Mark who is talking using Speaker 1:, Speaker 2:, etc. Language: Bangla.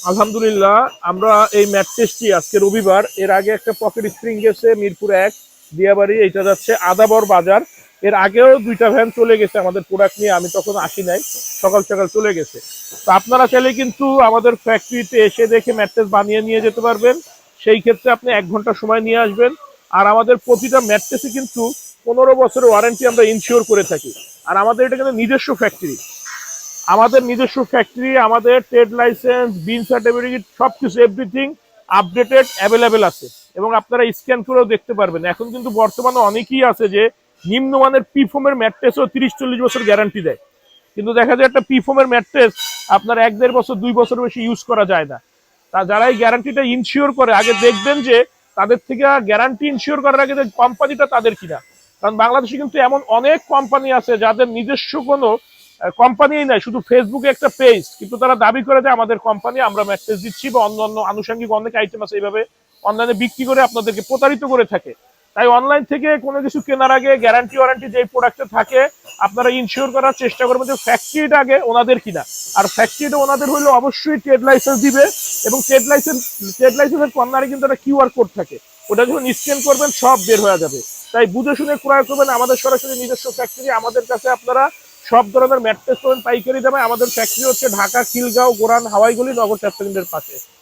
Speaker 1: আলহামদুলিল্লাহ, আমরা এই ম্যাট্রেসটি আজকে রবিবার, এর আগে একটা পকেট স্প্রিং গেছে মিরপুর 1 দিয়াবাড়ি, এটা যাচ্ছে আদাবর বাজার। এর আগেও দুইটা ভ্যান চলে গেছে আমাদের প্রোডাক্ট নিয়ে, আমি তখন আসি নাই, সকাল সকাল চলে গেছে। তো আপনারা চাইলে কিন্তু আমাদের ফ্যাক্টরিতে এসে দেখে ম্যাট্রেস বানিয়ে নিয়ে যেতে পারবেন। সেই ক্ষেত্রে আপনি 1 ঘন্টা সময় নিয়ে আসবেন। আর আমাদের প্রতিটা ম্যাট্রেসে কিন্তু 15 বছরের ওয়ারেন্টি আমরা ইনশিওর করে থাকি। আর আমাদের এটা কিন্তু নিজস্ব ফ্যাক্টরি, আমাদের নিজস্ব ফ্যাক্টরি, আমাদের ট্রেড লাইসেন্স, বিন সার্টিফিকেট, সবকিছু এভরিথিং আপডেটেড অ্যাভেলেবেল আছে। এবং আপনারা স্ক্যান করেও দেখতে পারবেন। এখন কিন্তু বর্তমানে অনেকেই আছে যে নিম্নমানের পিফোমের ম্যাট্রেসও 30-40 বছর গ্যারান্টি দেয়, কিন্তু দেখা যায় একটা পিফোমের ম্যাট্রেস আপনার 1-1.5 বছর 2 বছর বেশি ইউজ করা যায় না। তা যারা এই গ্যারান্টিটা ইনশিওর করে, আগে দেখবেন যে তাদের থেকে গ্যারান্টি ইনশিওর করার আগে যে কোম্পানিটা তাদের কিনা। কারণ বাংলাদেশে কিন্তু এমন অনেক কোম্পানি আছে যাদের নিজস্ব কোনো কোম্পানিই নাই, শুধু ফেসবুকে একটা পেজ, কিন্তু তারা দাবি করে যে আমাদের কোম্পানি, আমরা ম্যাট্রেস দিচ্ছি বা অন্য অন্য আনুষঙ্গিক অনেক আইটেম আছে, এইভাবে অনলাইনে বিক্রি করে আপনাদেরকে প্রতারিত করে থাকে। তাই অনলাইন থেকে কোনো কিছু কেনার আগে গ্যারান্টি ওয়ারেন্টি যে প্রোডাক্টে থাকে আপনারা ইনশিওর করার চেষ্টা করবেন যে ফ্যাক্টরিটা আগে ওনাদের কিনা। আর ফ্যাক্টরিটা ওনাদের হইলে অবশ্যই ট্রেড লাইসেন্স দিবে। এবং ট্রেড লাইসেন্সের কর্নারে কিন্তু একটা কিউআর কোড থাকে, ওটা যখন স্ক্যান করবেন সব বের হয়ে যাবে। তাই বুঝে শুনে ক্রয় করবেন। আমাদের সরাসরি নিজস্ব ফ্যাক্টরি, আমাদের কাছে আপনারা সব ধরনের ম্যাট্রেস পাবেন পাইকারি দামে। আমাদের ফ্যাক্টরি হচ্ছে ঢাকা, খিলগাঁও, গোরান, হাওয়াইগুলি, নগর ট্যাপসেন্টের পাশে।